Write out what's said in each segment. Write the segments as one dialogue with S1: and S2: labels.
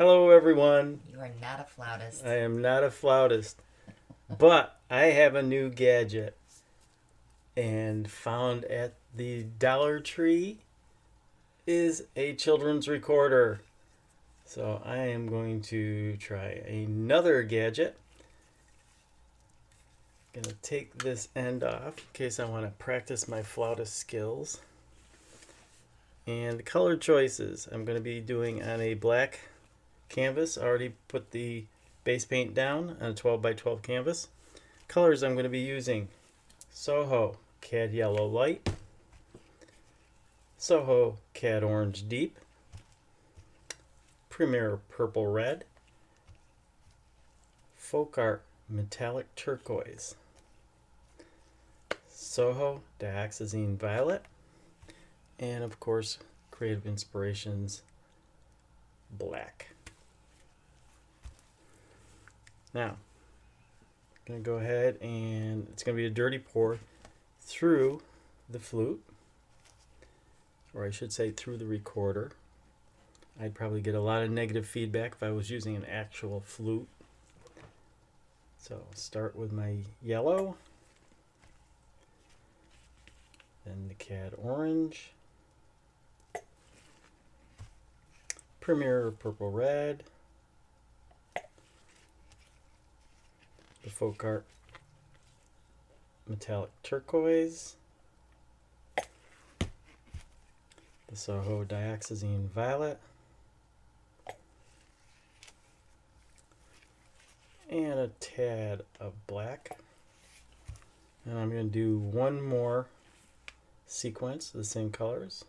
S1: Hello, everyone.
S2: You are not a flautist.
S1: I am not a flautist, but I have a new gadget and found at the Dollar Tree is a children's recorder. So I am going to try another gadget. Gonna take this end off in case I want to practice my flautist skills. And color choices I'm going to be doing on a black canvas. I already put the base paint down on a 12 by 12 canvas. Colors I'm going to be using: Soho Cad Yellow Light, Soho Cad Orange Deep, Premier Purple Red, Folk Art Metallic Turquoise, Soho Dioxazine Violet, and of course Creative Inspirations Black. Now, I'm going to go ahead and it's going to be a dirty pour through the flute, or I should say through the recorder. I'd probably get a lot of negative feedback if I was using an actual flute. So I'll start with my yellow, then the Cad Orange, Premier Purple Red, the Folk Art Metallic Turquoise, the Soho Dioxazine Violet, and a tad of black. And I'm going to do one more sequence of the same colors.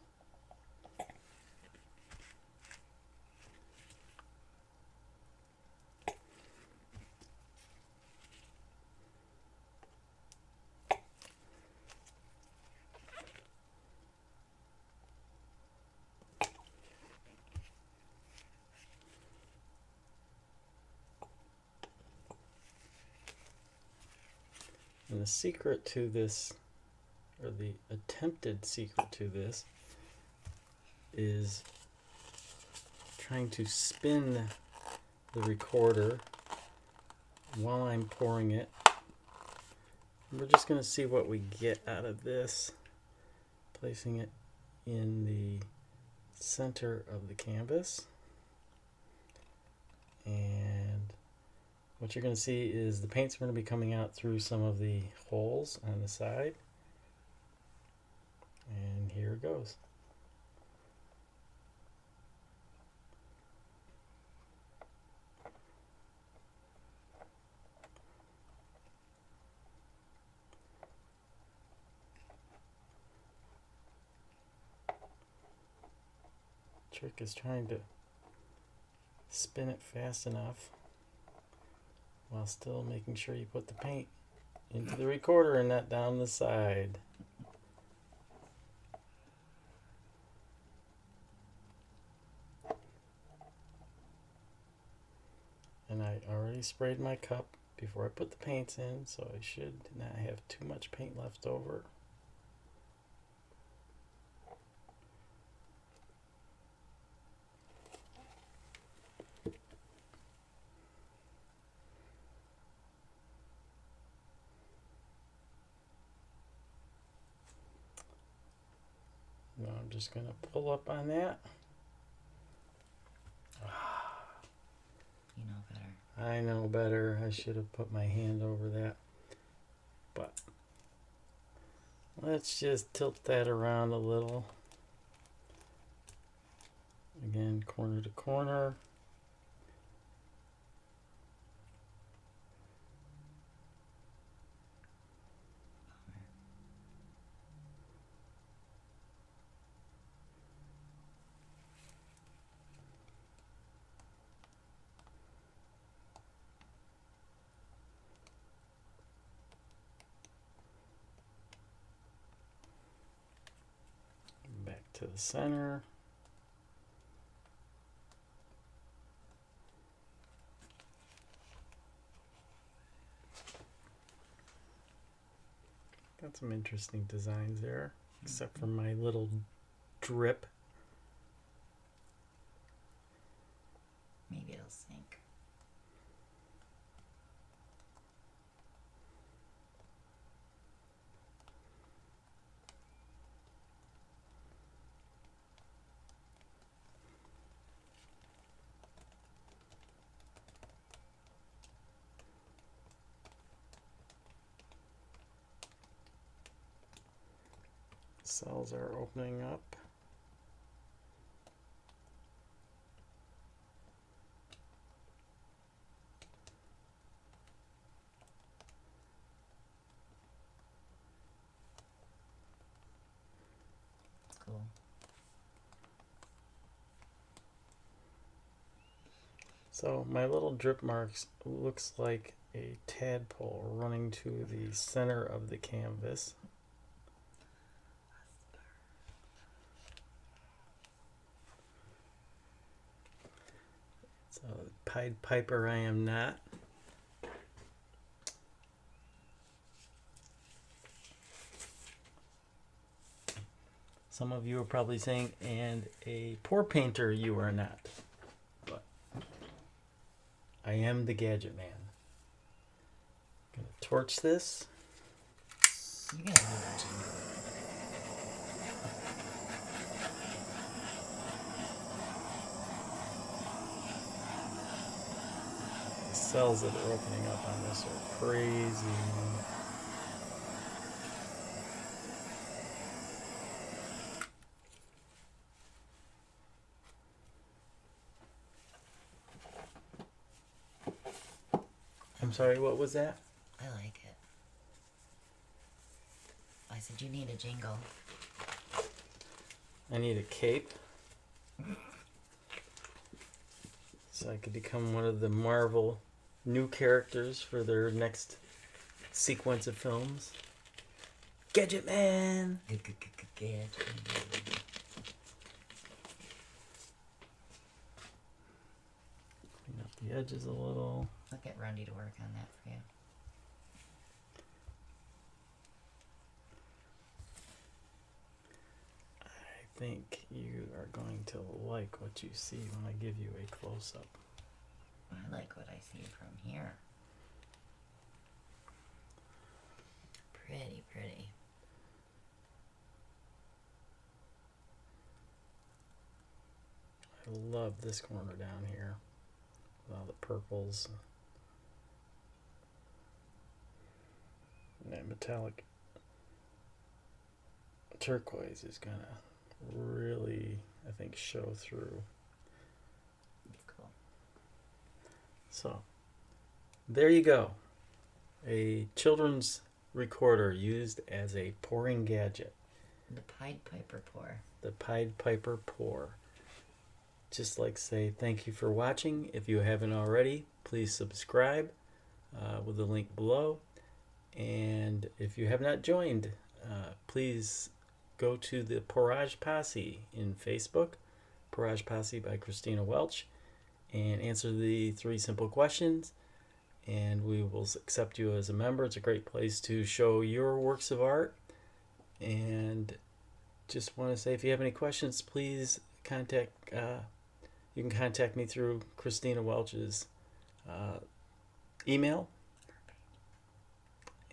S1: And the secret to this, or the attempted secret to this, is trying to spin the recorder while I'm pouring it. And we're just going to see what we get out of this, placing it in the center of the canvas. And what you're going to see is the paint's going to be coming out through some of the holes on the side. And here it goes. Trick is trying to spin it fast enough while still making sure you put the paint into the recorder and not down the side. And I already sprayed my cup before I put the paints in, so I should not have too much paint left over. Now I'm just going to pull up on that.
S2: You know better.
S1: I know better. I should have put my hand over that. But let's just tilt that around a little. Again, corner to corner. Back to the center. Got some interesting designs there, except for my little drip.
S2: Maybe
S1: cells are opening up.
S2: Cool.
S1: So my little drip marks looks like a tadpole running to the center of the canvas. So Pied Piper I am not. Some of you are probably saying, and a poor painter you are not. But I am the gadget man. Gonna torch this.
S2: You're gonna need a jingle.
S1: The cells that are opening up on this are crazy. I'm sorry, what was that?
S2: I like it. I said you need a jingle.
S1: I need a cape. So I could become one of the Marvel new characters for their next sequence of films. Gadget Man!
S2: Gadget.
S1: Clean up the edges a little.
S2: I'll get Randy to work on that for you.
S1: I think you are going to like what you see when I give you a close-up.
S2: I like what I see from here. Pretty, pretty.
S1: I love this corner down here with all the purples. And that metallic turquoise is gonna really, I think, show through.
S2: Cool.
S1: So there you go, a children's recorder used as a pouring gadget.
S2: The Pied Piper pour.
S1: The Pied Piper pour. Just like say thank you for watching. If you haven't already, please subscribe with the link below. And if you have not joined, please go to the Porage Posse in Facebook, Porage Posse by Christina Welch, and answer the 3 simple questions, and we will accept you as a member. It's a great place to show your works of art. And just want to say, if you have any questions, please contact. You can contact me through Christina Welch's email.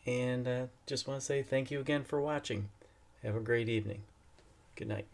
S1: And just want to say thank you again for watching. Have a great evening. Good night.